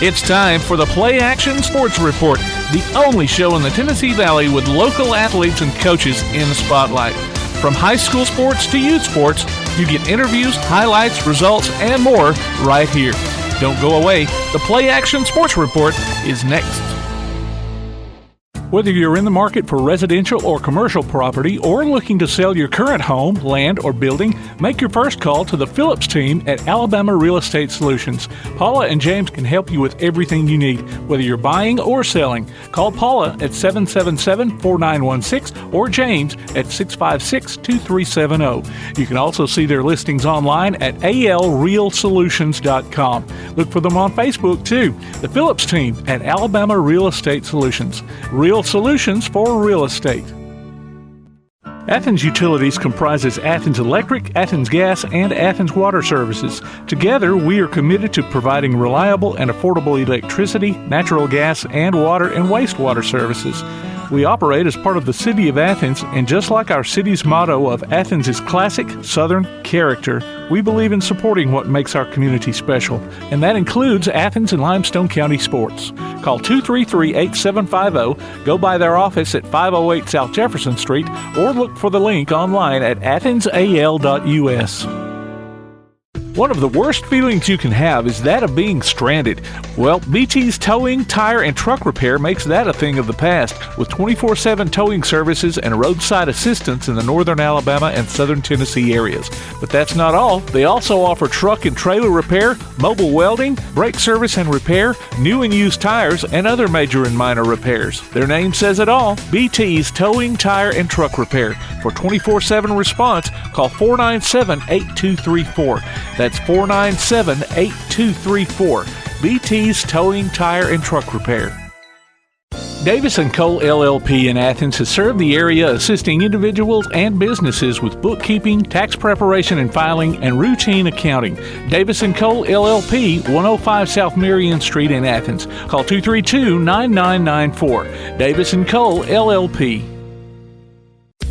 It's time for the PlayAction Sports Report, the only show in the Tennessee Valley with local athletes and coaches in the spotlight. From high school sports to youth sports, you get interviews, highlights, results, and more right here. Don't go away. The PlayAction Sports Report is next. Whether you're in the market for residential or commercial property or looking to sell your current home, land, or building, make your first call to the Phillips team at Alabama Real Estate Solutions. Paula and James can help you with everything you need, whether you're buying or selling. Call Paula at 777-4916 or James at 656-2370. You can also see their listings online at alrealsolutions.com. Look for them on Facebook, too. The Phillips team at Alabama Real Estate Solutions. Real solutions for real estate. Athens Utilities comprises Athens Electric, Athens Gas, and Athens Water Services. Together, we are committed to providing reliable and affordable electricity, natural gas, and water and wastewater services. We operate as part of the City of Athens, and just like our city's motto of Athens is classic Southern character, we believe in supporting what makes our community special, and that includes Athens and Limestone County sports. Call 233-8750, go by their office at 508 South Jefferson Street, or look for the link online at athensal.us. One of the worst feelings you can have is that of being stranded. Well, BT's Towing, Tire, and Truck Repair makes that a thing of the past, with 24/7 towing services and roadside assistance in the northern Alabama and southern Tennessee areas. But that's not all. They also offer truck and trailer repair, mobile welding, brake service and repair, new and used tires, and other major and minor repairs. Their name says it all, BT's Towing, Tire, and Truck Repair. For 24/7 response, call 497-8234. That's 497-8234. BT's Towing, Tire, and Truck Repair. Davis & Cole LLP in Athens has served the area assisting individuals and businesses with bookkeeping, tax preparation and filing, and routine accounting. Davis & Cole LLP, 105 South Marion Street in Athens. Call 232-9994. Davis & Cole LLP.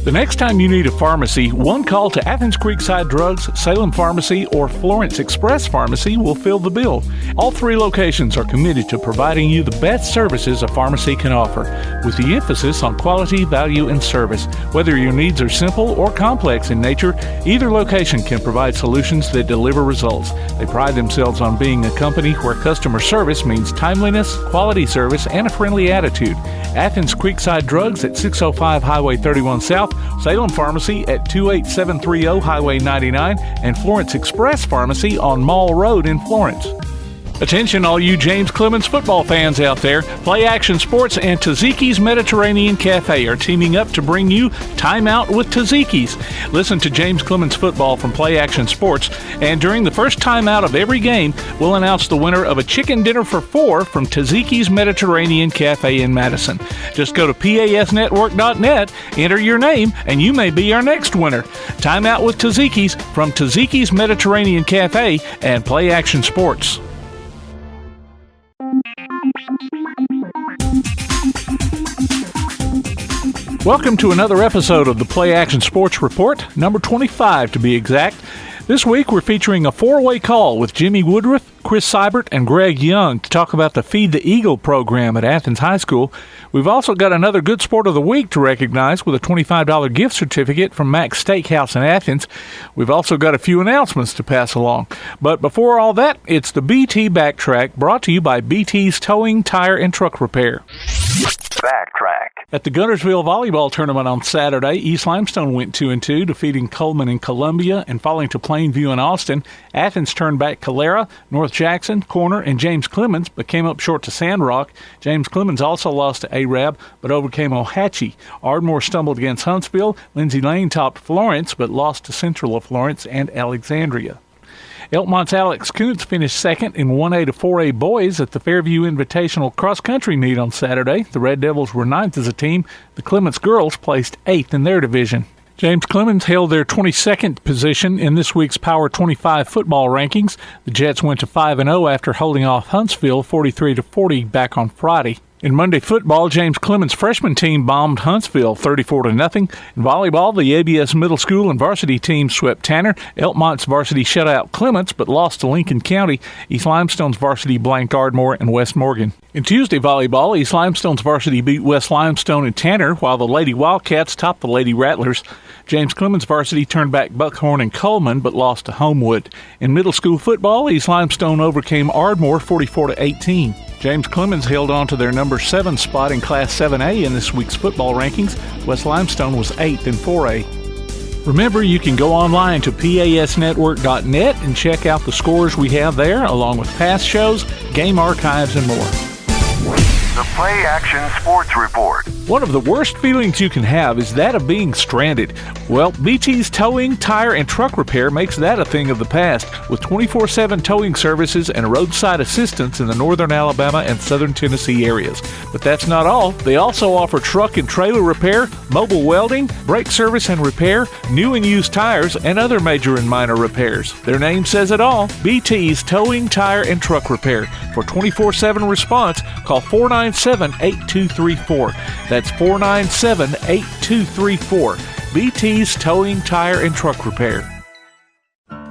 The next time you need a pharmacy, one call to Athens Creekside Drugs, Salem Pharmacy, or Florence Express Pharmacy will fill the bill. All three locations are committed to providing you the best services a pharmacy can offer, with the emphasis on quality, value, and service. Whether your needs are simple or complex in nature, either location can provide solutions that deliver results. They pride themselves on being a company where customer service means timeliness, quality service, and a friendly attitude. Athens Creekside Drugs at 605 Highway 31 South, Salem Pharmacy at 28730 Highway 99, and Florence Express Pharmacy on Mall Road in Florence. Attention all you James Clemens football fans out there. PlayAction Sports and Taziki's Mediterranean Cafe are teaming up to bring you Time Out with Taziki's. Listen to James Clemens football from PlayAction Sports, and during the first time out of every game, we'll announce the winner of a chicken dinner for 4 from Taziki's Mediterranean Cafe in Madison. Just go to pasnetwork.net, enter your name, and you may be our next winner. Time Out with Taziki's from Taziki's Mediterranean Cafe and PlayAction Sports. Welcome to another episode of the PlayAction Sports Report, number 25 to be exact. This week we're featuring a 4-way call with Jimmy Woodroof, Chris Seibert, and Greg Young to talk about the Feed the Eagle program at Athens High School. We've also got another Good Sport of the Week to recognize with a $25 gift certificate from Mac's Steakhouse in Athens. We've also got a few announcements to pass along. But before all that, it's the BT Backtrack, brought to you by BT's Towing, Tire, and Truck Repair. Backtrack. At the Guntersville Volleyball Tournament on Saturday, East Limestone went 2-2, defeating Coleman and Columbia and falling to Plainview and Austin. Athens turned back Calera, North Jackson, Corner, and James Clemens, but came up short to Sandrock. James Clemens also lost to Arab, but overcame Ohatchee. Ardmore stumbled against Huntsville. Lindsay Lane topped Florence, but lost to Central of Florence and Alexandria. Elkmont's Alex Kuntz finished second in 1A to 4A boys at the Fairview Invitational cross-country meet on Saturday. The Red Devils were ninth as a team. The Clements girls placed 8th in their division. James Clemens held their 22nd position in this week's Power 25 football rankings. The Jets went to 5-0 after holding off Huntsville 43-40 back on Friday. In Monday football, James Clemens' freshman team bombed Huntsville 34-0. In volleyball, the ABS middle school and varsity team swept Tanner. Elkmont's varsity shut out Clements but lost to Lincoln County. East Limestone's varsity blanked Ardmore and West Morgan. In Tuesday volleyball, East Limestone's varsity beat West Limestone and Tanner, while the Lady Wildcats topped the Lady Rattlers. James Clemens' varsity turned back Buckhorn and Coleman but lost to Homewood. In middle school football, East Limestone overcame Ardmore 44-18. James Clemens held on to their number 7 spot in Class 7A in this week's football rankings. West Limestone was 8th in 4A. Remember, you can go online to pasnetwork.net and check out the scores we have there, along with past shows, game archives, and more. The PlayAction Sports Report. One of the worst feelings you can have is that of being stranded. Well, BT's towing, tire, and truck repair makes that a thing of the past, with 24/7 towing services and roadside assistance in the northern Alabama and southern Tennessee areas. But that's not all. They also offer truck and trailer repair, mobile welding, brake service and repair, new and used tires, and other major and minor repairs. Their name says it all: BT's Towing, Tire, and Truck Repair. For 24/7 response, call 497-8234. That's 497-8234. BT's Towing, Tire, and Truck Repair.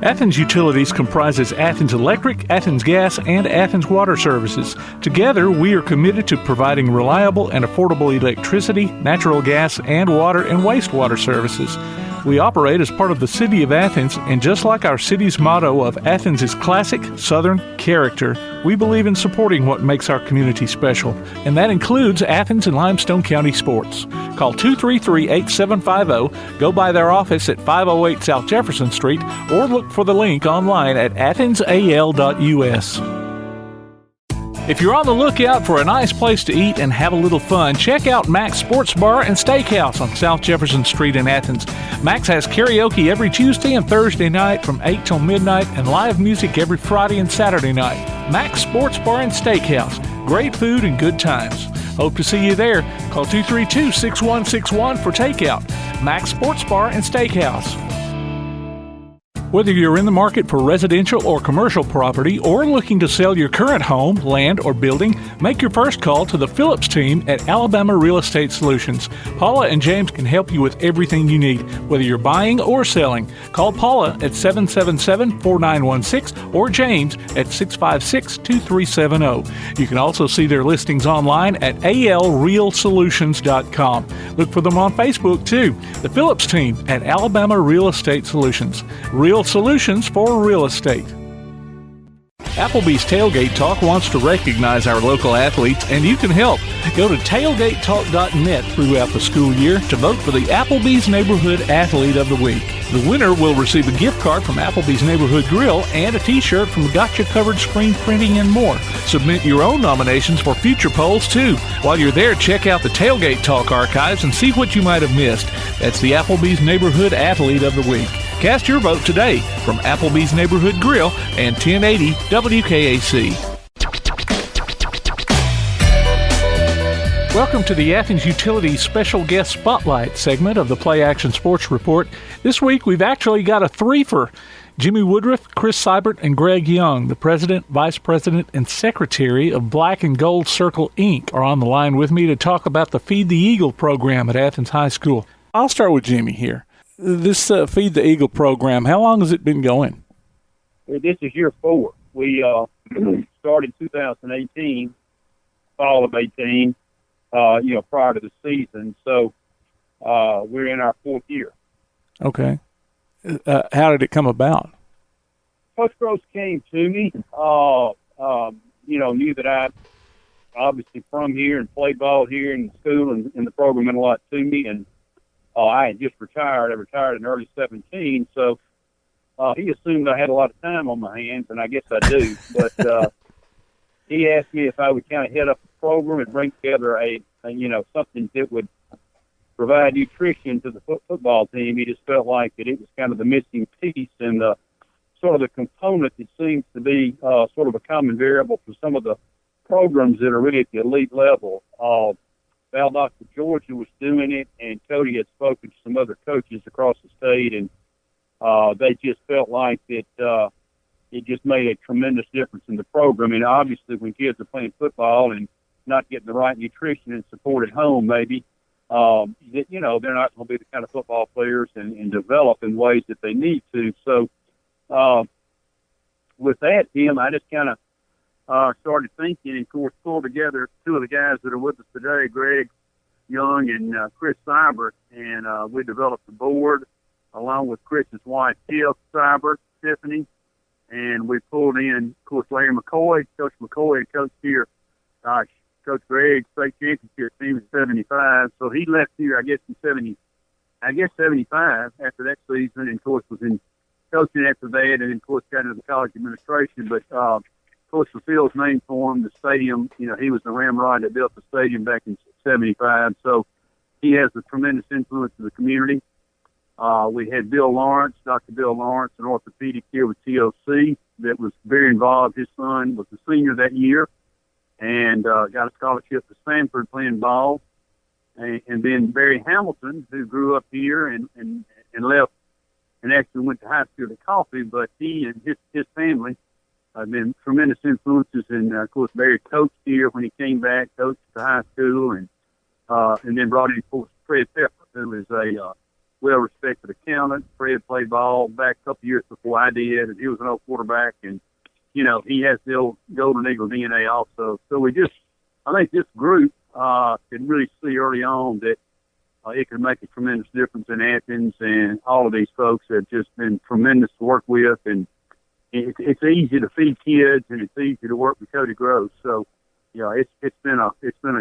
Athens Utilities comprises Athens Electric, Athens Gas, and Athens Water Services. Together, we are committed to providing reliable and affordable electricity, natural gas, and water and wastewater services. We operate as part of the City of Athens, and just like our city's motto of Athens is classic Southern character, we believe in supporting what makes our community special, and that includes Athens and Limestone County sports. Call 233-8750, go by their office at 508 South Jefferson Street, or look for the link online at athensal.us. If you're on the lookout for a nice place to eat and have a little fun, check out Mac's Sports Bar and Steakhouse on South Jefferson Street in Athens. Mac's has karaoke every Tuesday and Thursday night from 8 till midnight and live music every Friday and Saturday night. Mac's Sports Bar and Steakhouse. Great food and good times. Hope to see you there. Call 232-6161 for takeout. Mac's Sports Bar and Steakhouse. Whether you're in the market for residential or commercial property or looking to sell your current home, land, or building, make your first call to the Phillips team at Alabama Real Estate Solutions. Paula and James can help you with everything you need, whether you're buying or selling. Call Paula at 777-4916 or James at 656-2370. You can also see their listings online at alrealsolutions.com. Look for them on Facebook, too. The Phillips team at Alabama Real Estate Solutions. Real solutions for real estate. Applebee's Tailgate Talk wants to recognize our local athletes, and you can help. Go to tailgatetalk.net throughout the school year to vote for the Applebee's Neighborhood Athlete of the Week. The winner will receive a gift card from Applebee's Neighborhood Grill and a t-shirt from Gotcha Covered Screen Printing and more. Submit your own nominations for future polls, too. While you're there, check out the Tailgate Talk archives and see what you might have missed. That's the Applebee's Neighborhood Athlete of the Week. Cast your vote today from Applebee's Neighborhood Grill and 1080 WKAC. Welcome to the Athens Utilities Special Guest Spotlight segment of the PlayAction Sports Report. This week, we've actually got a threefer. Jimmy Woodroof, Chris Seibert, and Greg Young, the President, Vice President, and Secretary of Black and Gold Circle, Inc., are on the line with me to talk about the Feed the Eagle program at Athens High School. I'll start with Jimmy here. This Feed the Eagle program, how long has it been going? This is year 4. We started 2018, fall of 18, prior to the season. So we're in our 4th year. Okay. How did it come about? Coach Gross came to me, knew that I obviously from here and played ball here in school and the program meant a lot to me. And I had just retired. I retired in early 17, so he assumed I had a lot of time on my hands, and I guess I do. But he asked me if I would kind of head up a program and bring together something that would provide nutrition to the football team. He just felt like that it was kind of the missing piece and sort of the component that seems to be sort of a common variable for some of the programs that are really at the elite level. Valdosta, Georgia was doing it, and Cody had spoken to some other coaches across the state, and they just felt like that it just made a tremendous difference in the program. And obviously when kids are playing football and not getting the right nutrition and support at home, maybe, that, you know, they're not going to be the kind of football players and develop in ways that they need to. So with that, Tim, I just kind of started thinking, and, of course, pulled together two of the guys that are with us today, Greg Young and Chris Seibert, and we developed the board along with Chris's wife, Seibert, Tiffany, and we pulled in, of course, Larry McCoy. Coach McCoy coached here. Coach Greg, state championship team in 75. So he left here, I guess, in 75 after that season, and, of course, was in coaching after that, and, of course, got into the college administration. But, of course, the field's named for him, the stadium. You know, he was the ramrod that built the stadium back in 75. So he has a tremendous influence in the community. We had Bill Lawrence, Dr. Bill Lawrence, an orthopedic here with TOC that was very involved. His son was a senior that year and got a scholarship to Stanford playing ball. And then Barry Hamilton, who grew up here and left and actually went to high school at Coffee, but he and his family have been tremendous influences. And, of course, Barry coached here when he came back, coached to high school, and then brought in, of course, Fred Pepper, who is a well-respected accountant. Fred played ball back a couple years before I did, and he was an old quarterback. And, you know, he has the old Golden Eagle DNA also. So I think this group could really see early on that it could make a tremendous difference in Athens, and all of these folks have just been tremendous to work with. And it's easy to feed kids, and it's easy to work with Cody Gross. So, yeah, it's been a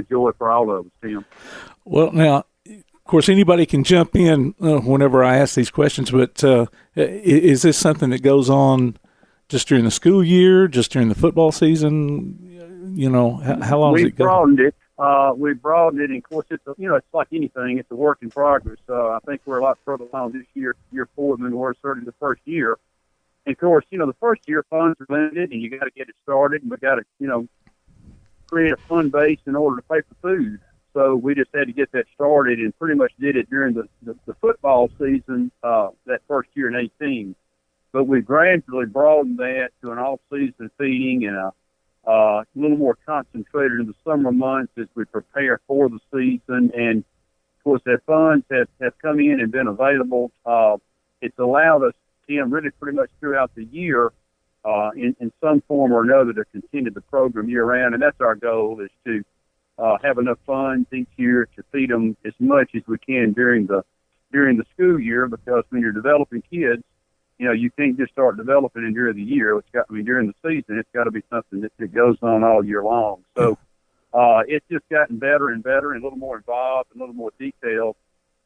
joy for all of us, Tim. Well, now, of course, anybody can jump in whenever I ask these questions, but is this something that goes on just during the school year, just during the football season? You know, how long does it go? We broadened it, and, of course, it's like anything. It's a work in progress. I think we're a lot further along this year 4 than we were certainly the first year. And, of course, the first year funds are limited, and you got to get it started, and we got to, create a fund base in order to pay for food. So we just had to get that started, and pretty much did it during the football season that first year in 18. But we gradually broadened that to an off-season feeding and a little more concentrated in the summer months as we prepare for the season. And, of course, that funds have come in and been available. It's allowed us, Tim, really pretty much throughout the year in some form or another to continue the program year-round. And that's our goal, is to have enough funds each year to feed them as much as we can during the school year, because when you're developing kids, you can't just start developing it during the year. During the season, it's got to be something that goes on all year long. So it's just gotten better and better, and a little more involved, and a little more detailed,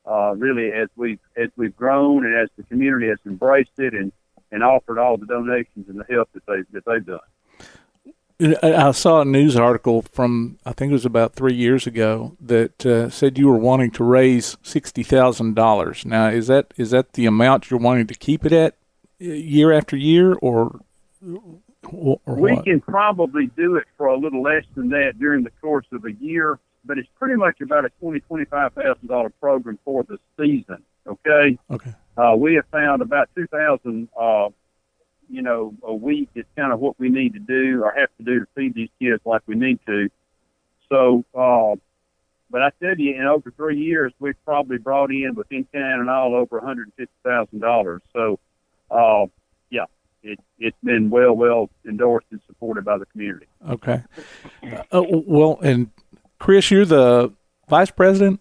really, as we've grown and as the community has embraced it and offered all the donations and the help that they've done. I saw a news article from, I think it was about 3 years ago, that said you were wanting to raise $60,000. Now, is that the amount you're wanting to keep it at year after year, or we what? can probably do it for a little less than that during the course of a year, but it's pretty much about a $25,000 program for the season. Okay. Okay. We have found about 2,000. A week is kind of what we need to do or have to do to feed these kids like we need to. So, but I tell you, in over 3 years, we've probably brought in within kind and all over $150,000. So, it's been well endorsed and supported by the community. Okay. Well, and Chris, you're the vice president?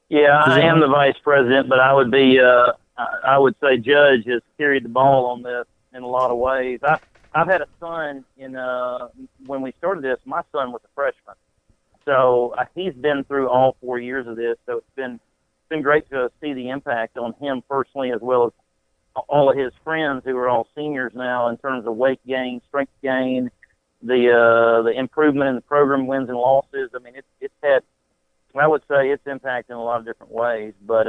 Yeah, I am the vice president, but I would say Judge has carried the ball on this in a lot of ways. I've had a son when we started this, my son was a freshman. So he's been through all 4 years of this. So it's been great to see the impact on him personally, as well as all of his friends who are all seniors now, in terms of weight gain, strength gain, the improvement in the program wins and losses. I mean, it's had, I would say, it's impacted in a lot of different ways. But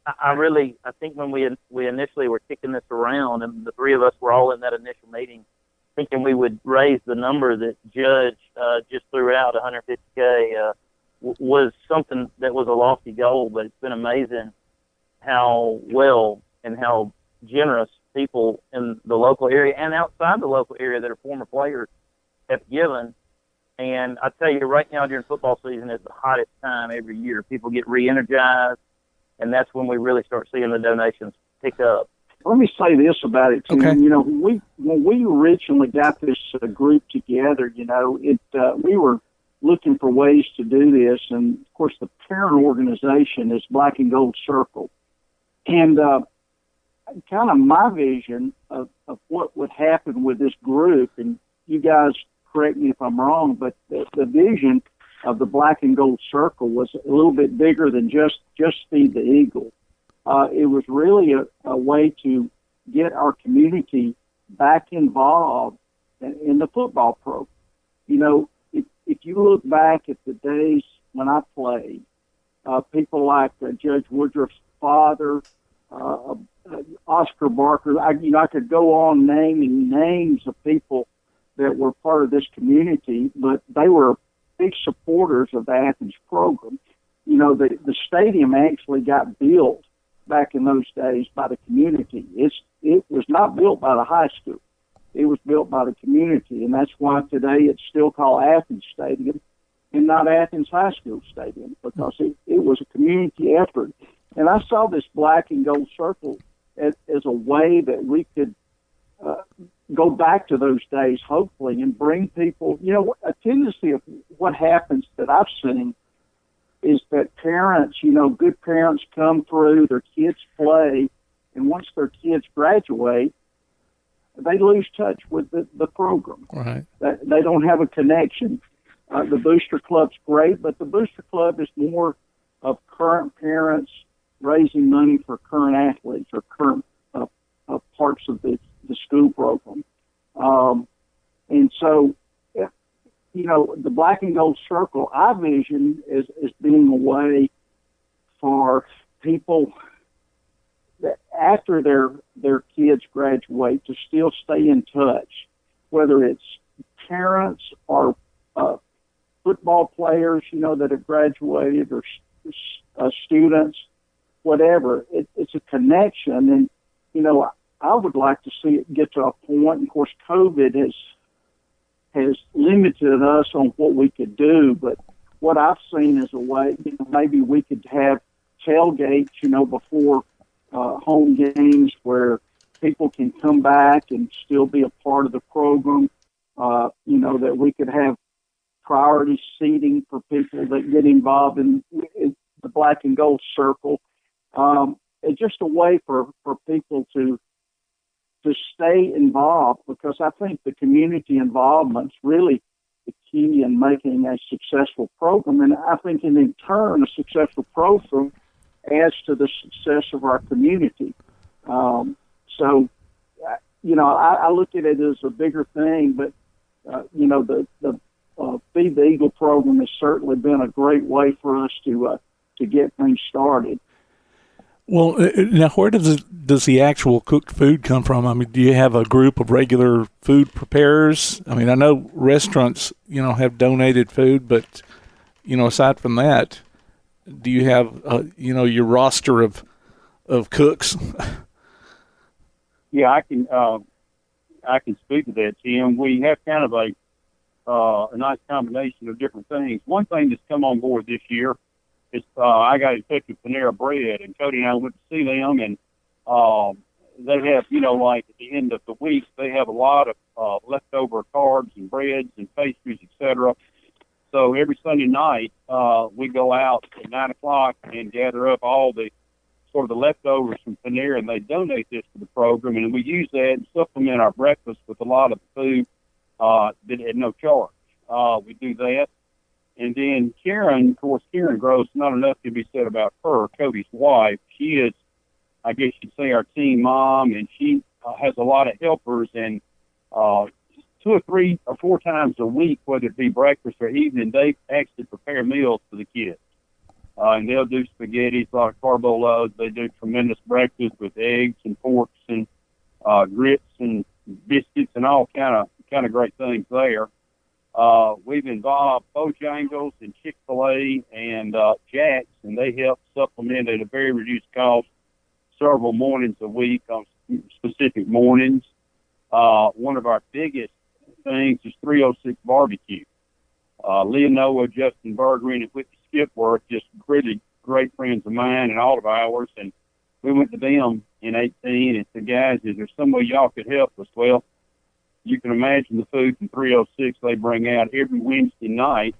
I think when we initially were kicking this around, and the three of us were all in that initial meeting, thinking we would raise the number that Judge just threw out, $150K, was something that was a lofty goal. But it's been amazing how well and how generous people in the local area and outside the local area that are former players have given. And I tell you, right now during football season is the hottest time every year. People get re-energized, and that's when we really start seeing the donations pick up. Let me say this about it, Tim. Okay. You know, when we originally got this group together, you know, we were looking for ways to do this, and of course, the parent organization is Black and Gold Circle, and kind of my vision of what would happen with this group, and you guys correct me if I'm wrong, but the vision of the Black and Gold Circle was a little bit bigger than just Feed the Eagle. It was really a way to get our community back involved in the football program. You know, if you look back at the days when I played, people like Judge Woodroof's father, Oscar Barker, I could go on naming names of people that were part of this community, but they were big supporters of the Athens program. You know, the stadium actually got built back in those days by the community. It was not built by the high school. It was built by the community, and that's why today it's still called Athens Stadium and not Athens High School Stadium, because it was a community effort. And I saw this Black and Gold Circle as a way that we could go back to those days, hopefully, and bring people. You know, a tendency of what happens that I've seen is that parents, you know, good parents come through, their kids play, and once their kids graduate, they lose touch with the program. Right. They don't have a connection. The Booster Club's great, but the Booster Club is more of current parents raising money for current athletes or current parts of the school program. And so, you know, the Black and Gold Circle, I vision as being a way for people that after their kids graduate to still stay in touch, whether it's parents or football players, you know, that have graduated, or students, whatever. It's a connection, and you know, I would like to see it get to a point. And of course, COVID has limited us on what we could do, but what I've seen is a way, you know, maybe we could have tailgates, you know, before home games where people can come back and still be a part of the program. You know, that we could have priority seating for people that get involved in the Black and Gold Circle. It's just a way for people to stay involved, because I think the community involvement's really the key in making a successful program. And I think in turn, a successful program adds to the success of our community. So, you know, I look at it as a bigger thing, but, you know, the Feed the Eagle program has certainly been a great way for us to get things started. Well, now where does the actual cooked food come from? I mean, do you have a group of regular food preparers? I mean, I know restaurants, you know, have donated food, but, you know, aside from that, do you have, you know, your roster of cooks? Yeah, I can speak to that, Tim. We have kind of a nice combination of different things. One thing that's come on board this year is I got in touch with Panera Bread, and Cody and I went to see them, and they have, you know, like at the end of the week, they have a lot of leftover carbs and breads and pastries, etc. So every Sunday night, we go out at 9 o'clock and gather up all the sort of the leftovers from Panera, and they donate this to the program, and we use that and supplement our breakfast with a lot of food that had no charge. We do that. And then Karen, of course, Karen Gross, not enough can be said about her, Cody's wife. She is, I guess you'd say, our team mom, and she has a lot of helpers, and 2 or 3 or 4 times a week, whether it be breakfast or evening, they actually prepare meals for the kids. And they'll do spaghetti, a lot of carbo loads. They do tremendous breakfast with eggs and porks and grits and biscuits and all kind of great things there. We've involved Bojangles and Chick-fil-A and Jack's, and they help supplement at a very reduced cost several mornings a week on specific mornings. One of our biggest things is 306 Barbecue. Leonora, Justin Bergeron, and Whitney Skipworth, just really great friends of mine and all of ours. And we went to them in 18 and said, guys, is there some way y'all could help us? Well, you can imagine the food from 306 they bring out every Wednesday night.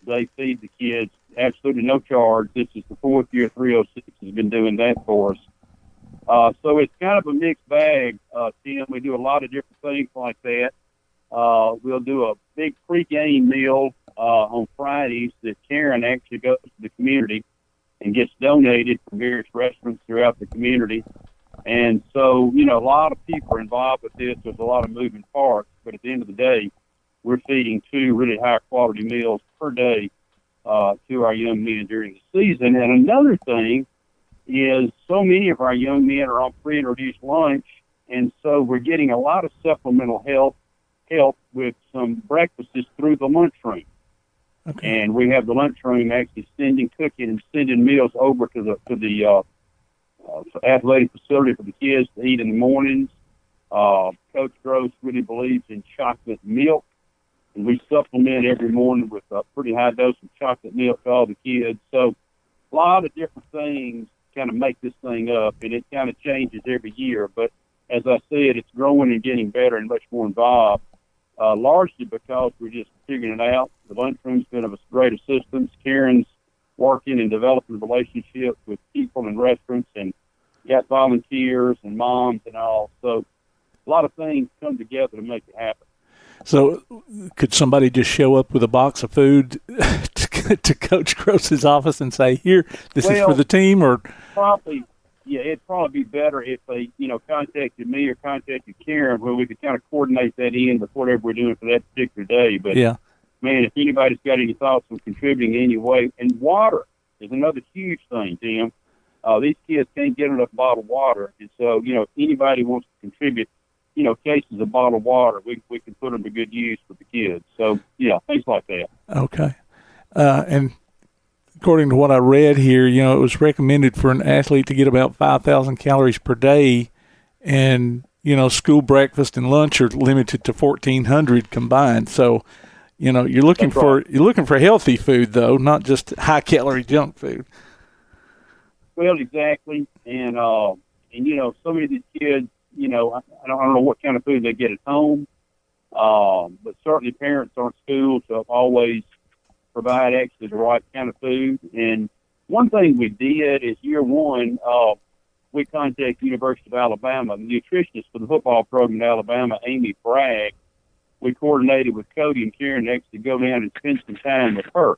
They feed the kids absolutely no charge. This is the 4th year 306 has been doing that for us. So it's kind of a mixed bag, Tim. We do a lot of different things like that. We'll do a big pre-game meal on Fridays that Karen actually goes to the community and gets donated from various restaurants throughout the community. And so, a lot of people are involved with this. There's a lot of moving parts, but at the end of the day, we're feeding 2 really high-quality meals per day to our young men during the season. And another thing is so many of our young men are on free and reduced lunch, and so we're getting a lot of supplemental help with some breakfasts through the lunchroom. Okay. And we have the lunchroom actually cooking and sending meals over to the athletic facility for the kids to eat in the mornings. Coach Gross really believes in chocolate milk, and we supplement every morning with a pretty high dose of chocolate milk for all the kids. So a lot of different things kind of make this thing up, and it kind of changes every year. But as I said, it's growing and getting better and much more involved, largely because we're just figuring it out. The lunchroom's been of a great assistance. Karen's working and developing relationships with people in restaurants and got volunteers and moms and all. So a lot of things come together to make it happen. So could somebody just show up with a box of food to Coach Gross's office and say, here, this is for the team? Or probably, yeah, it'd probably be better if they, contacted me or contacted Karen, where we could kind of coordinate that in with whatever we're doing for that particular day. But, man, if anybody's got any thoughts on contributing in any way, and water is another huge thing, Tim. These kids can't get enough bottled water. And so, if anybody wants to contribute, cases of bottled water, we can put them to good use for the kids. So, things like that. Okay. And according to what I read here, it was recommended for an athlete to get about 5,000 calories per day, and, school breakfast and lunch are limited to 1,400 combined. So, you're looking for healthy food, though, not just high-calorie junk food. Well, exactly. And some of these kids, I don't know what kind of food they get at home, but certainly parents aren't schools, so always provide actually the right kind of food. And one thing we did is year one, we contacted the University of Alabama. The nutritionist for the football program in Alabama, Amy Bragg, we coordinated with Cody and Karen to actually go down and spend some time with her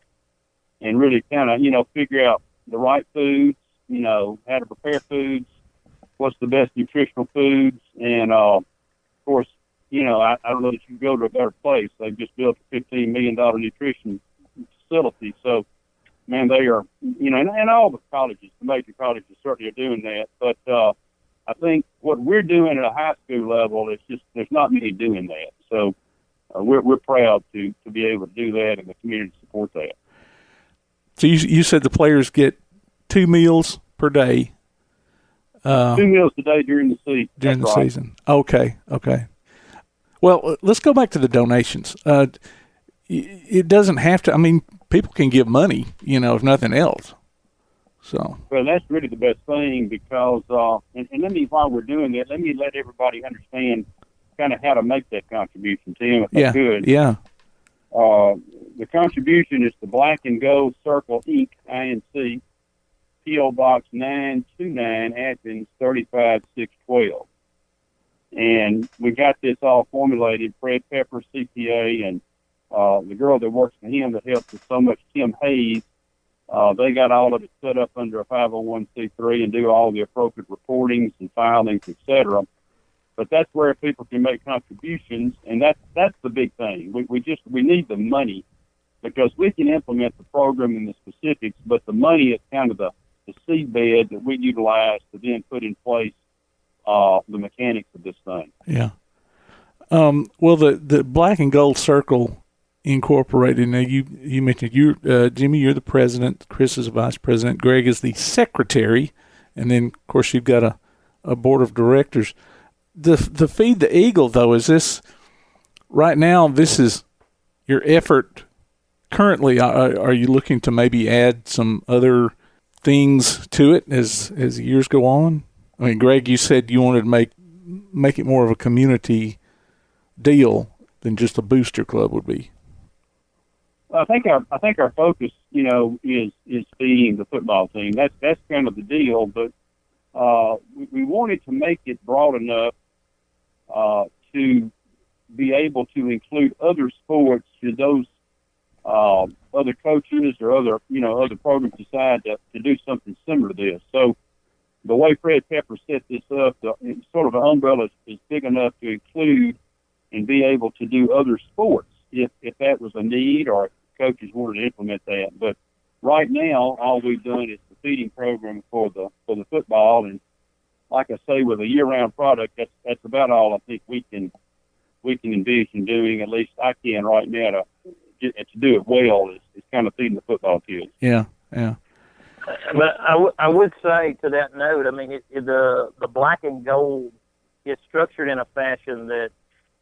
and really kind of, figure out the right foods, how to prepare foods, what's the best nutritional foods. And, of course, I don't know that you can go to a better place. They've just built a $15 million nutrition facility. So, man, they are, and all the colleges, the major colleges certainly are doing that. But I think what we're doing at a high school level is just, there's not many doing that. So we're proud to be able to do that, and the community support that. So you said the players get 2 meals per day. 2 meals a day during the season. During the season. Okay. Well, let's go back to the donations. It doesn't have to, people can give money, if nothing else. So. Well, that's really the best thing because, and let me, while we're doing that, let me let everybody understand kind of how to make that contribution, Tim, if I could. Yeah. The contribution is the Black and Gold Circle Inc., INC, P.O. Box 929, Athens 35612. And we got this all formulated. Fred Pepper, CPA, and the girl that works for him that helps us so much, Kim Hayes, they got all of it set up under a 501c3 and do all the appropriate reportings and filings, etc. But that's where people can make contributions, and that's the big thing. We need the money because we can implement the program and the specifics, but the money is kind of the seedbed that we utilize to then put in place the mechanics of this thing. Yeah. Well, the Black and Gold Circle Incorporated. Now you mentioned Jimmy, you're the president. Chris is the vice president. Greg is the secretary, and then of course you've got a board of directors. The Feed the Eagle, though, is this right now? This is your effort currently, are you looking to maybe add some other things to it as years go on? I mean, Greg, you said you wanted to make it more of a community deal than just a booster club would be. I think our focus, is feeding the football team. That's kind of the deal. But we wanted to make it broad enough to be able to include other sports should those other coaches or other programs decide to do something similar to this. So the way Fred Pepper set this up, sort of an umbrella is big enough to include and be able to do other sports if that was a need or if coaches wanted to implement that. But right now, all we've done is the feeding program for the football, and like I say, with a year-round product, that's about all I think we can envision doing. At least I can right now to do it well. Is kind of feeding the football kids. Yeah. But I would say to that note, I mean, the black and gold is structured in a fashion that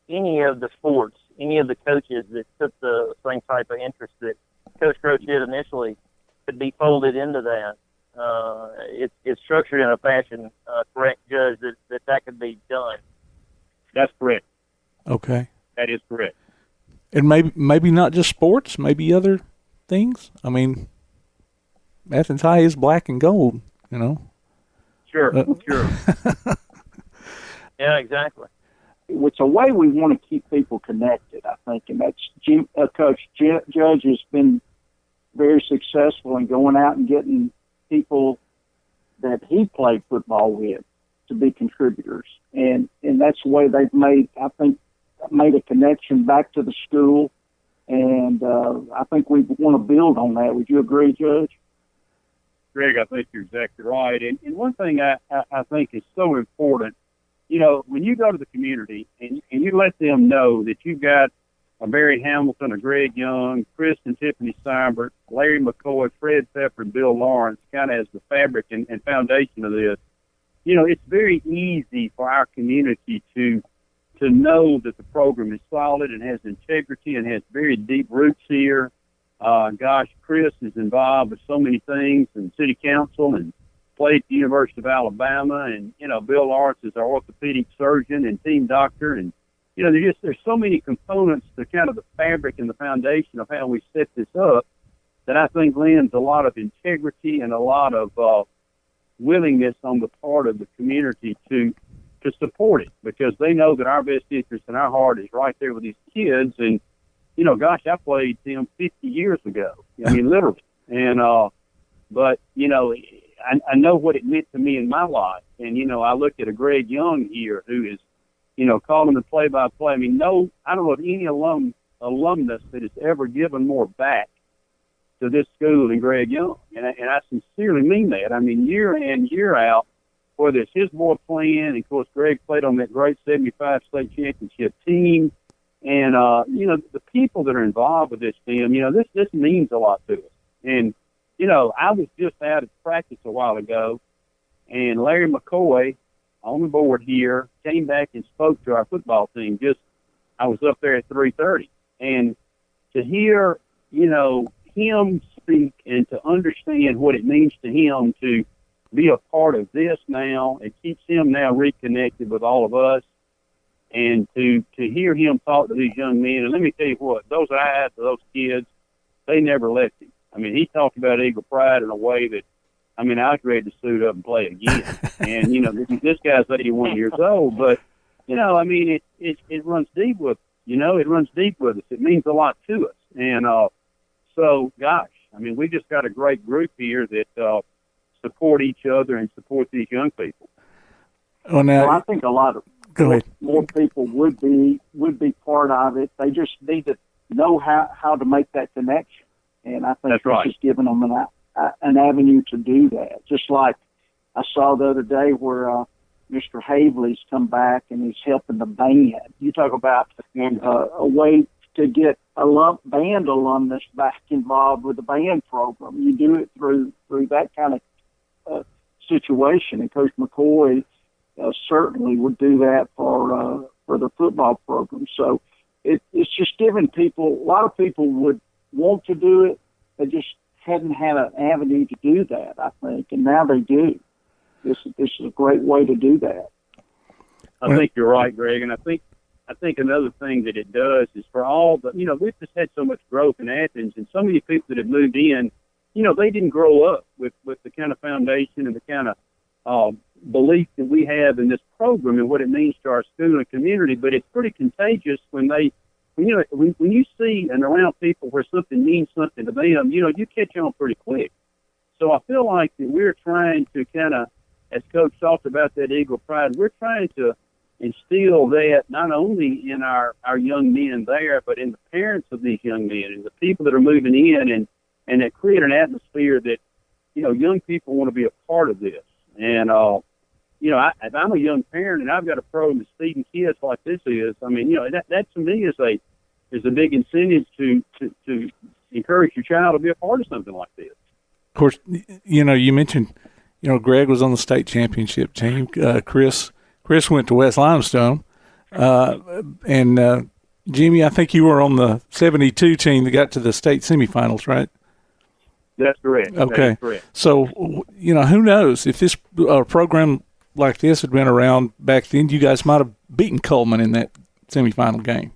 any of the sports, any of the coaches that took the same type of interest that Coach Roach did initially could be folded into that. It's structured in a fashion, correct, Judge, that could be done. That's correct. Okay. That is correct. And maybe not just sports, maybe other things. I mean, Athens High is black and gold, Sure. Yeah, exactly. It's a way we want to keep people connected, I think, and that's Coach Judge has been very successful in going out and getting people that he played football with to be contributors, and that's the way they've made a connection back to the school, and I think we want to build on that. Would you agree, Judge? Greg, I think you're exactly right. And one thing I think is so important, when you go to the community and you let them know that you've got a Barry Hamilton, a Greg Young, Chris and Tiffany Seibert, Larry McCoy, Fred Pepper, and Bill Lawrence kind of as the fabric and foundation of this, it's very easy for our community to know that the program is solid and has integrity and has very deep roots here. Chris is involved with so many things in city council and played at the University of Alabama, and Bill Lawrence is our orthopedic surgeon and team doctor, and there's so many components to kind of the fabric and the foundation of how we set this up that I think lends a lot of integrity and a lot of willingness on the part of the community to support it, because they know that our best interest and our heart is right there with these kids. And I played them 50 years ago. I mean, literally. And but I know what it meant to me in my life. And I look at a Greg Young here who is calling the play-by-play. I mean, I don't know of any alumnus that has ever given more back to this school than Greg Young. And I sincerely mean that. I mean, year in, year out, whether it's his boy playing, and of course, Greg played on that great 75 state championship team. And, the people that are involved with this team, this means a lot to us. And, I was just out at practice a while ago, and Larry McCoy on the board here came back and spoke to our football team. I was up there at 3:30. And to hear, him speak and to understand what it means to him to be a part of this now, it keeps him now reconnected with all of us. And to hear him talk to these young men, and let me tell you what, those eyes of those kids, they never left him. I mean, he talked about Eagle Pride in a way that, I was ready to suit up and play again. And, this guy's 81 years old, but, it runs deep with, it runs deep with us. It means a lot to us. And we just got a great group here that support each other and support these young people. Well, I think a lot of Go ahead. More people would be part of it. They just need to know how to make that connection, and I think that's right. Just giving them an avenue to do that. Just like I saw the other day where Mr. Havley's come back and he's helping the band. You talk about a way to get a band alumnus back involved with the band program. You do it through that kind of situation, and Coach McCoy certainly would do that for the football program. So it's just giving people, a lot of people would want to do it, they just hadn't had an avenue to do that, I think, and now they do. This is a great way to do that. I think you're right, Greg, and I think another thing that it does is for all the, we've just had so much growth in Athens, and so many people that have moved in, they didn't grow up with the kind of foundation and the kind of belief that we have in this program and what it means to our school and community. But it's pretty contagious when you see and around people where something means something to them, you catch on pretty quick. So I feel like that we're trying to kind of, as Coach talked about that Eagle Pride, we're trying to instill that not only in our young men there, but in the parents of these young men and the people that are moving in, and that create an atmosphere that, young people want to be a part of this. And, if I'm a young parent and I've got a program that's feeding kids like this is, I mean, that to me is a big incentive to encourage your child to be a part of something like this. Of course, you mentioned, Greg was on the state championship team. Chris went to West Limestone. And Jimmy, I think you were on the 72 team that got to the state semifinals, right? That's correct. Okay. That is correct. So, who knows? If this program like this had been around back then, you guys might have beaten Coleman in that semifinal game.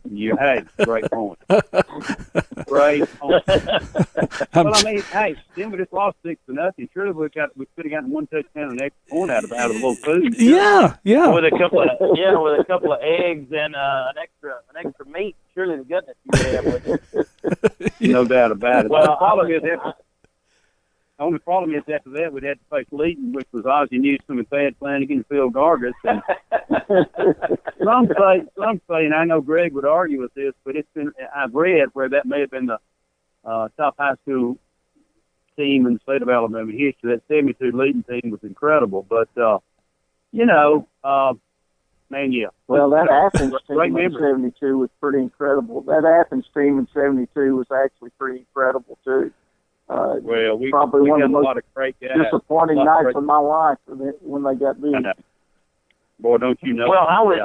You had great point. Great point. Well, I mean, hey, Denver just lost 6-0. Surely we could have gotten one touchdown and an extra point out of a little food. Yeah. With a couple of eggs and an extra meat. Surely the goodness you would have with it. No doubt about it. Well, the only problem is after that we'd have to face Leeton, which was Ozzie Newsome and Thad Flanagan and Phil Gargis. And some say, and I know Greg would argue with this, but I've read where that may have been the top high school team in the state of Alabama history. That 72 Leeton team was incredible. But, man, yeah. Well, that Athens team Great in memory. 72 was pretty incredible. That Athens team in 72 was actually pretty incredible, too. Well, we probably one had of the a most lot of great guys. disappointing nights of my life when they got beat. I know. Boy, don't you know? Well, I would.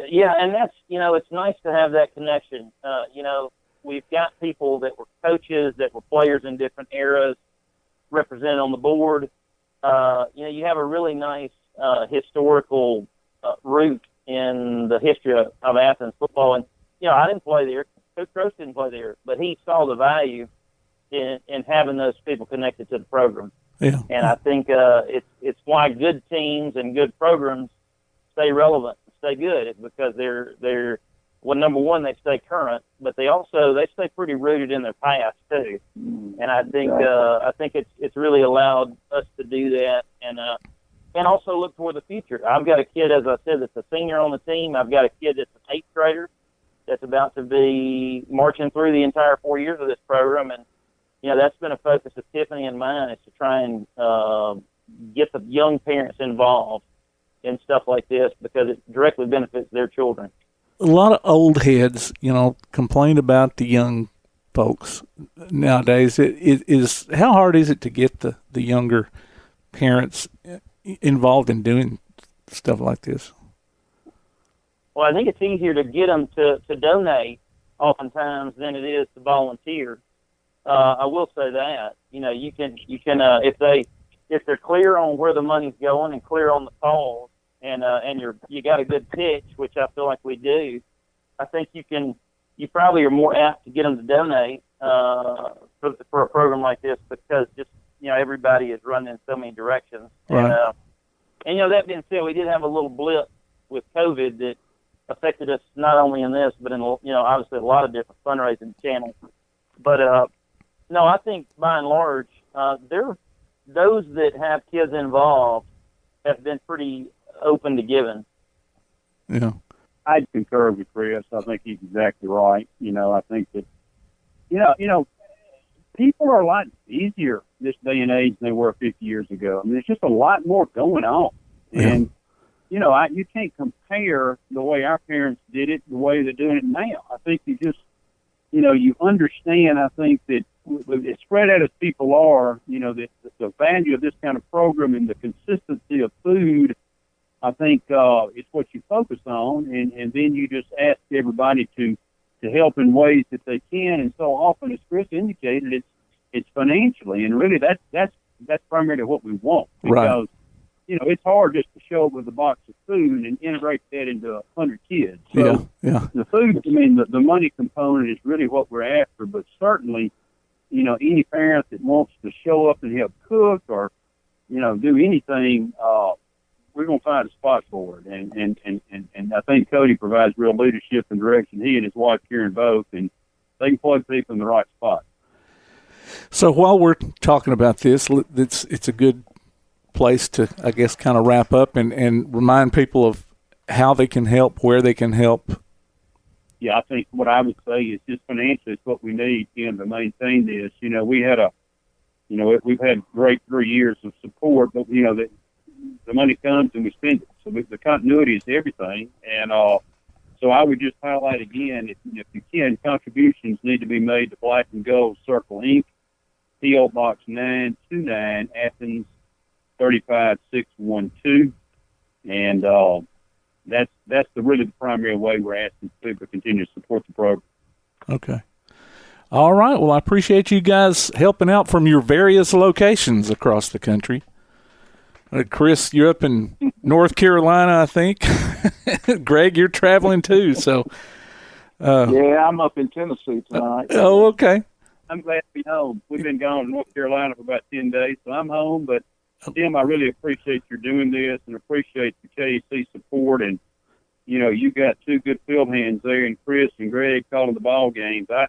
Yeah. And that's, it's nice to have that connection. We've got people that were coaches, that were players in different eras, represented on the board. You have a really nice historical root in the history of Athens football. And, I didn't play there. Coach Gross didn't play there, but he saw the value in having those people connected to the program. Yeah. And I think it's why good teams and good programs stay relevant, stay good. It's because they're well, number one, they stay current, but they stay pretty rooted in their past too. And I think it's really allowed us to do that and also look toward the future. I've got a kid, as I said, that's a senior on the team. I've got a kid that's an 8th grader that's about to be marching through the entire 4 years of this program, and that's been a focus of Tiffany and mine, is to try and get the young parents involved in stuff like this because it directly benefits their children. A lot of old heads, complain about the young folks nowadays. How hard is it to get the younger parents involved in doing stuff like this? Well, I think it's easier to get them to donate oftentimes than it is to volunteer. I will say that, you can if they're clear on where the money's going and clear on the calls and you got a good pitch, which I feel like we do, I think you probably are more apt to get them to donate for a program like this because just, everybody is running in so many directions. Right. And that being said, we did have a little blip with COVID that affected us not only in this, but in, obviously a lot of different fundraising channels. But, no, I think by and large, those that have kids involved have been pretty open to giving. Yeah. I'd concur with Chris. I think he's exactly right. I think that, people are a lot easier this day and age than they were 50 years ago. I mean, there's just a lot more going on. Yeah. And, you can't compare the way our parents did it the way they're doing it now. I think you just, you understand, I think, that as spread out as people are, the value of this kind of program and the consistency of food I think it's what you focus on, and then you just ask everybody to help in ways that they can. And so often, as Chris indicated, it's financially, and really that's primarily what we want, because it's hard just to show up with a box of food and integrate that into 100 kids. So the food, the money component is really what we're after, but certainly, any parent that wants to show up and help cook or, do anything, we're going to find a spot for it. And I think Cody provides real leadership and direction. He and his wife, Karen, both, and they can plug people in the right spot. So while we're talking about this, it's a good place to, I guess, kind of wrap up and remind people of how they can help, where they can help. Yeah, I think what I would say is just financially is what we need, Tim, to maintain this. We had we've had great 3 years of support, but the money comes and we spend it. So the continuity is everything. And so I would just highlight again, if you can, contributions need to be made to Black and Gold Circle Inc., P.O. Box 929, Athens 35612. And that's really the primary way we're asking people to continue to support the program. Okay. All right. Well, I appreciate you guys helping out from your various locations across the country. Chris, you're up in North Carolina, I think. Greg, you're traveling too. So, yeah, I'm up in Tennessee tonight. Oh, okay. I'm glad to be home. We've been gone to North Carolina for about 10 days, so I'm home. But, Tim, I really appreciate you doing this and appreciate the KAC support. And, you got two good field hands there, and Chris and Greg calling the ball games. I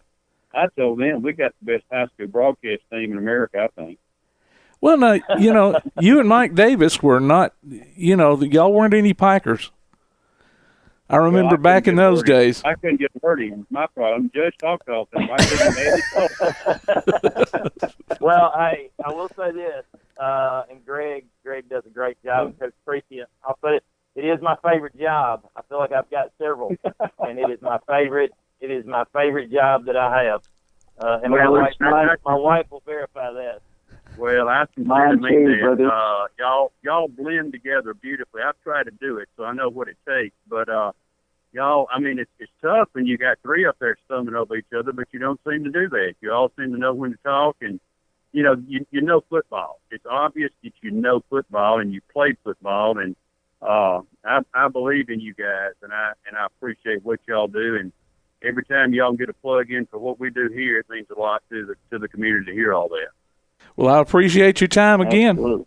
told them we got the best high school broadcast team in America, I think. Well, no, you and Mike Davis were not, y'all weren't any Pikers. I remember back in those days. I couldn't get a word in. My problem. Judge talked all the time. I couldn't Well, I will say this, and Greg does a great job, and Coach Precia. I'll say it is my favorite job. I feel like I've got several, and it is my favorite job that I have. And my wife will verify that. Well, I can mean that. Y'all blend together beautifully. I've tried to do it, so I know what it takes. But y'all, it's tough when you got three up there stumbling over each other, but you don't seem to do that. You all seem to know when to talk, and you know football. It's obvious that you know football and you played football, and I believe in you guys, and I appreciate what y'all do. And every time y'all get a plug in for what we do here, it means a lot to the community to hear all that. Well, I appreciate your time again. Absolutely.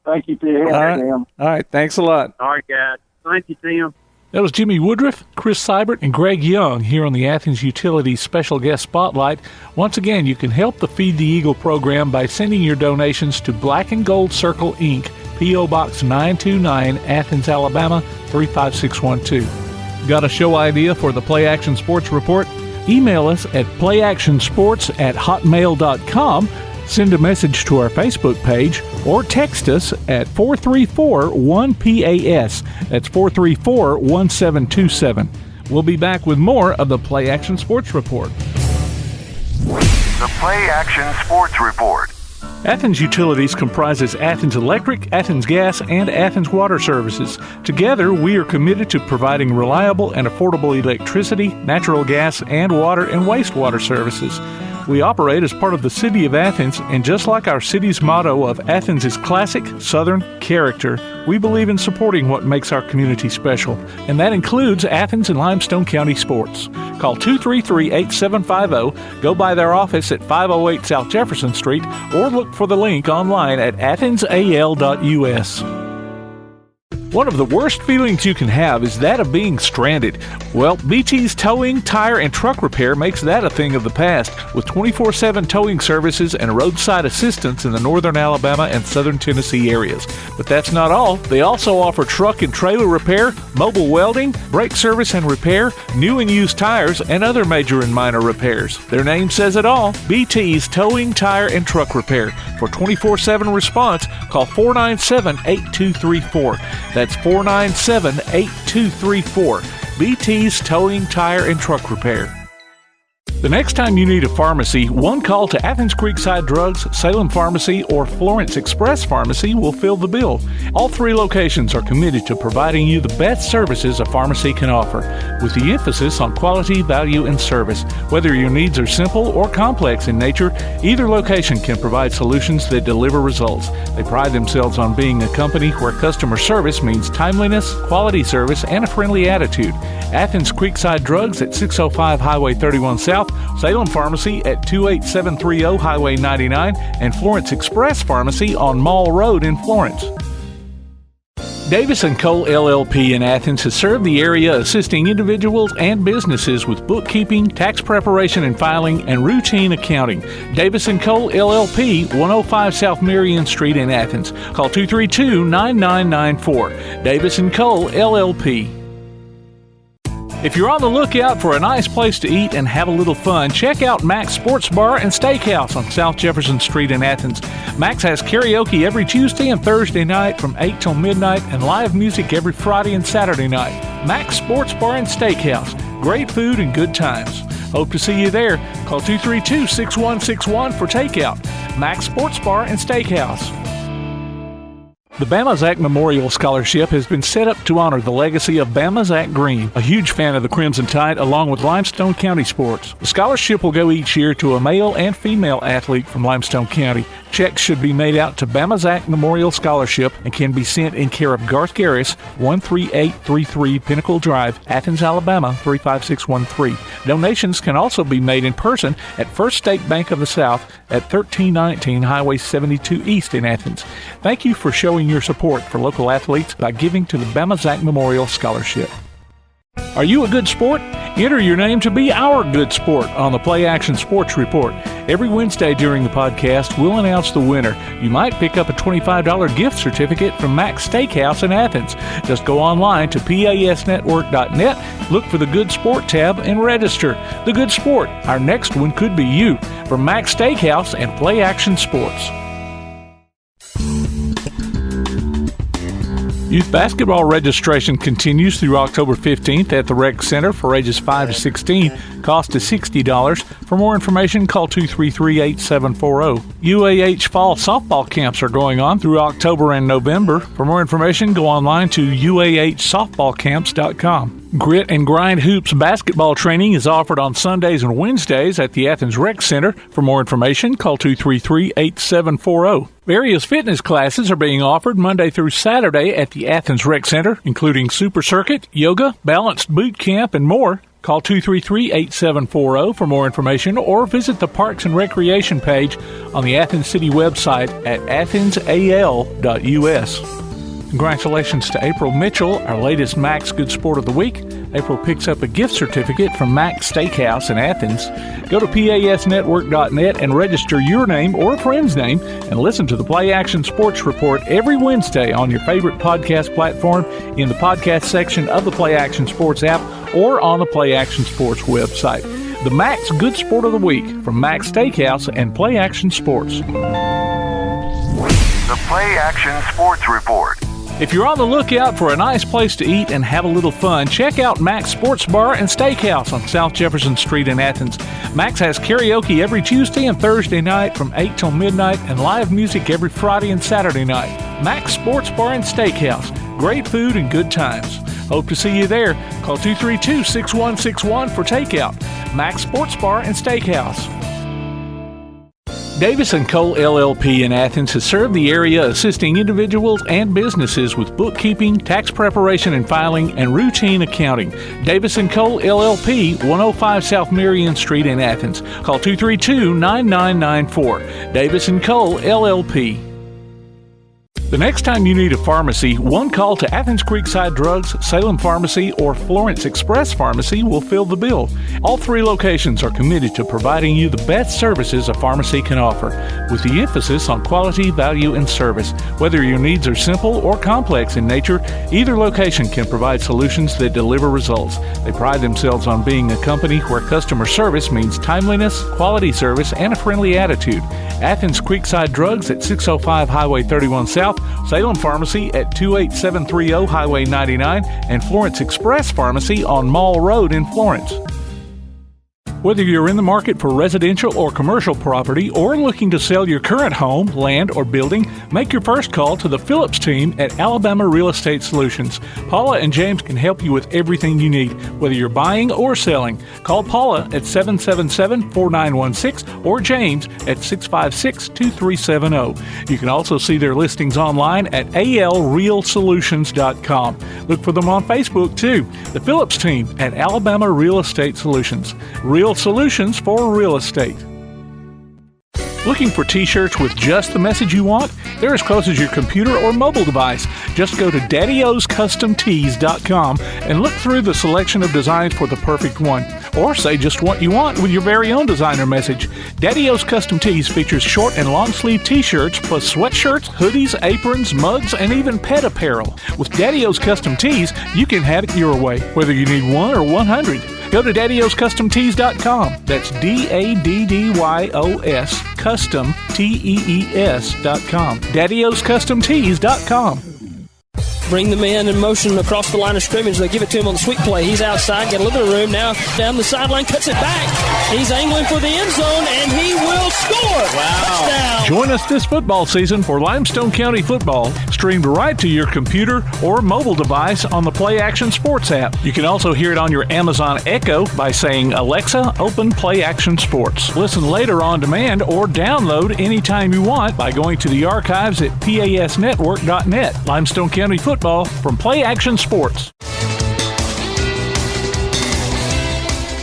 Thank you for your help, Tim. All right. Thanks a lot. All right, guys. Thank you, Tim. That was Jimmy Woodroof, Chris Seibert, and Greg Young here on the Athens Utilities Special Guest Spotlight. Once again, you can help the Feed the Eagle program by sending your donations to Black and Gold Circle, Inc., P.O. Box 929, Athens, Alabama, 35612. Got a show idea for the Play Action Sports Report? Email us at playactionsports@hotmail.com. Send a message to our Facebook page or text us at 434-1PAS. That's 434-1727. We'll be back with more of the Play Action Sports Report. The Play Action Sports Report. Athens Utilities comprises Athens Electric, Athens Gas, and Athens Water Services. Together, we are committed to providing reliable and affordable electricity, natural gas, and water and wastewater services. We operate as part of the City of Athens, and just like our city's motto of Athens is classic Southern character, we believe in supporting what makes our community special, and that includes Athens and Limestone County sports. Call 233-8750, go by their office at 508 South Jefferson Street, or look for the link online at athensal.us. One of the worst feelings you can have is that of being stranded. Well, BT's Towing, Tire, and Truck Repair makes that a thing of the past, with 24/7 towing services and roadside assistance in the northern Alabama and southern Tennessee areas. But that's not all. They also offer truck and trailer repair, mobile welding, brake service and repair, new and used tires, and other major and minor repairs. Their name says it all, BT's Towing, Tire, and Truck Repair. For 24/7 response, call 497-8234. That's 497-8234. BT's Towing, Tire, and Truck Repair. The next time you need a pharmacy, one call to Athens Creekside Drugs, Salem Pharmacy, or Florence Express Pharmacy will fill the bill. All three locations are committed to providing you the best services a pharmacy can offer, with the emphasis on quality, value, and service. Whether your needs are simple or complex in nature, either location can provide solutions that deliver results. They pride themselves on being a company where customer service means timeliness, quality service, and a friendly attitude. Athens Creekside Drugs at 605 Highway 31 South, Salem Pharmacy at 28730 Highway 99, and Florence Express Pharmacy on Mall Road in Florence. Davis & Cole LLP in Athens has served the area assisting individuals and businesses with bookkeeping, tax preparation and filing, and routine accounting. Davis & Cole LLP, 105 South Marion Street in Athens. Call 232-9994. Davis & Cole LLP. If you're on the lookout for a nice place to eat and have a little fun, check out Mac's Sports Bar and Steakhouse on South Jefferson Street in Athens. Mac's has karaoke every Tuesday and Thursday night from 8 till midnight and live music every Friday and Saturday night. Mac's Sports Bar and Steakhouse. Great food and good times. Hope to see you there. Call 232-6161 for takeout. Mac's Sports Bar and Steakhouse. The Bama Zach Memorial Scholarship has been set up to honor the legacy of Bama Zach Green, a huge fan of the Crimson Tide, along with Limestone County sports. The scholarship will go each year to a male and female athlete from Limestone County. Checks should be made out to Bama Zach Memorial Scholarship and can be sent in care of Garth Garris, 13833 Pinnacle Drive, Athens, Alabama, 35613. Donations can also be made in person at First State Bank of the South at 1319 Highway 72 East in Athens. Thank you for showing your support for local athletes by giving to the Bama Zach Memorial Scholarship. Are you a good sport? Enter your name to be our good sport on the PlayAction Sports Report. Every Wednesday during the podcast, we'll announce the winner. You might pick up a $25 gift certificate from Mac's Steakhouse in Athens. Just go online to pasnetwork.net, look for the Good Sport tab, and register. The Good Sport. Our next one could be you. From Mac's Steakhouse and PlayAction Sports. Youth basketball registration continues through October 15th at the Rec Center for ages 5 to 16. Cost is $60. For more information, call 233-8740. UAH fall softball camps are going on through October and November. For more information, go online to uahsoftballcamps.com. Grit and Grind Hoops basketball training is offered on Sundays and Wednesdays at the Athens Rec Center. For more information, call 233-8740. Various fitness classes are being offered Monday through Saturday at the Athens Rec Center, including Super Circuit, yoga, balanced boot camp, and more. Call 233-8740 for more information or visit the Parks and Recreation page on the Athens City website at athensal.us. Congratulations to April Mitchell, our latest Mac's Good Sport of the Week. April picks up a gift certificate from Mac's Steakhouse in Athens. Go to pasnetwork.net and register your name or a friend's name and listen to the PlayAction Sports Report every Wednesday on your favorite podcast platform, in the podcast section of the PlayAction Sports app, or on the PlayAction Sports website. The Mac's Good Sport of the Week from Mac's Steakhouse and PlayAction Sports. The PlayAction Sports Report. If you're on the lookout for a nice place to eat and have a little fun, check out Mac's Sports Bar and Steakhouse on South Jefferson Street in Athens. Mac's has karaoke every Tuesday and Thursday night from 8 till midnight and live music every Friday and Saturday night. Mac's Sports Bar and Steakhouse. Great food and good times. Hope to see you there. Call 232-6161 for takeout. Mac's Sports Bar and Steakhouse. Davis & Cole LLP in Athens has served the area assisting individuals and businesses with bookkeeping, tax preparation and filing, and routine accounting. Davis & Cole LLP, 105 South Marion Street in Athens. Call 232-9994. Davis & Cole LLP. The next time you need a pharmacy, one call to Athens Creekside Drugs, Salem Pharmacy, or Florence Express Pharmacy will fill the bill. All three locations are committed to providing you the best services a pharmacy can offer, with the emphasis on quality, value, and service. Whether your needs are simple or complex in nature, either location can provide solutions that deliver results. They pride themselves on being a company where customer service means timeliness, quality service, and a friendly attitude. Athens Creekside Drugs at 605 Highway 31 South, Salem Pharmacy at 28730 Highway 99, and Florence Express Pharmacy on Mall Road in Florence. Whether you're in the market for residential or commercial property or looking to sell your current home, land, or building, make your first call to the Phillips team at Alabama Real Estate Solutions. Paula and James can help you with everything you need, whether you're buying or selling. Call Paula at 777-4916 or James at 656-2370. You can also see their listings online at alrealsolutions.com. Look for them on Facebook too. The Phillips team at Alabama Real Estate Solutions. Real solutions for real estate. Looking for t-shirts with just the message you want? They're as close as your computer or mobile device. Just go to daddyoscustomtees.com and look through the selection of designs for the perfect one. Or say just what you want with your very own designer message. Daddy O's Custom Tees features short and long sleeve t-shirts plus sweatshirts, hoodies, aprons, mugs, and even pet apparel. With Daddy O's Custom Tees, you can have it your way, whether you need 1 or 100. Go to daddyoscustomtees.com. That's DADDYOS Custom TEES.com. daddyoscustomtees.com. Bring the man in motion across the line of scrimmage. They give it to him on the sweep play. He's outside, got a little bit of room now. Down the sideline, cuts it back. He's angling for the end zone, and he will score. Wow. Touchdown. Join us this football season for Limestone County football, streamed right to your computer or mobile device on the PlayAction Sports app. You can also hear it on your Amazon Echo by saying, Alexa, open PlayAction Sports. Listen later on demand or download anytime you want by going to the archives at pasnetwork.net. Limestone County football from PlayAction Sports.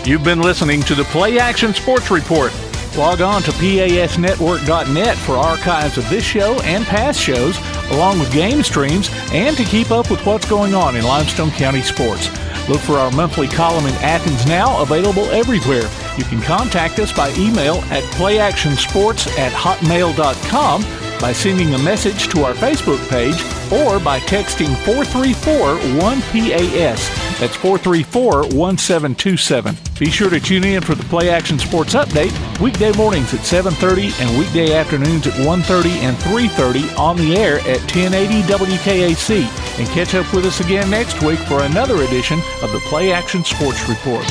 You've been listening to the PlayAction Sports Report. Log on to pasnetwork.net for archives of this show and past shows, along with game streams, and to keep up with what's going on in Limestone County sports. Look for our monthly column in Athens Now, available everywhere. You can contact us by email at playactionsports@hotmail.com, by sending a message to our Facebook page, or by texting 434-1PAS. That's 434-1727. Be sure to tune in for the PlayAction Sports Update, weekday mornings at 7:30 and weekday afternoons at 1:30 and 3:30 on the air at 1080 WKAC. And catch up with us again next week for another edition of the PlayAction Sports Report.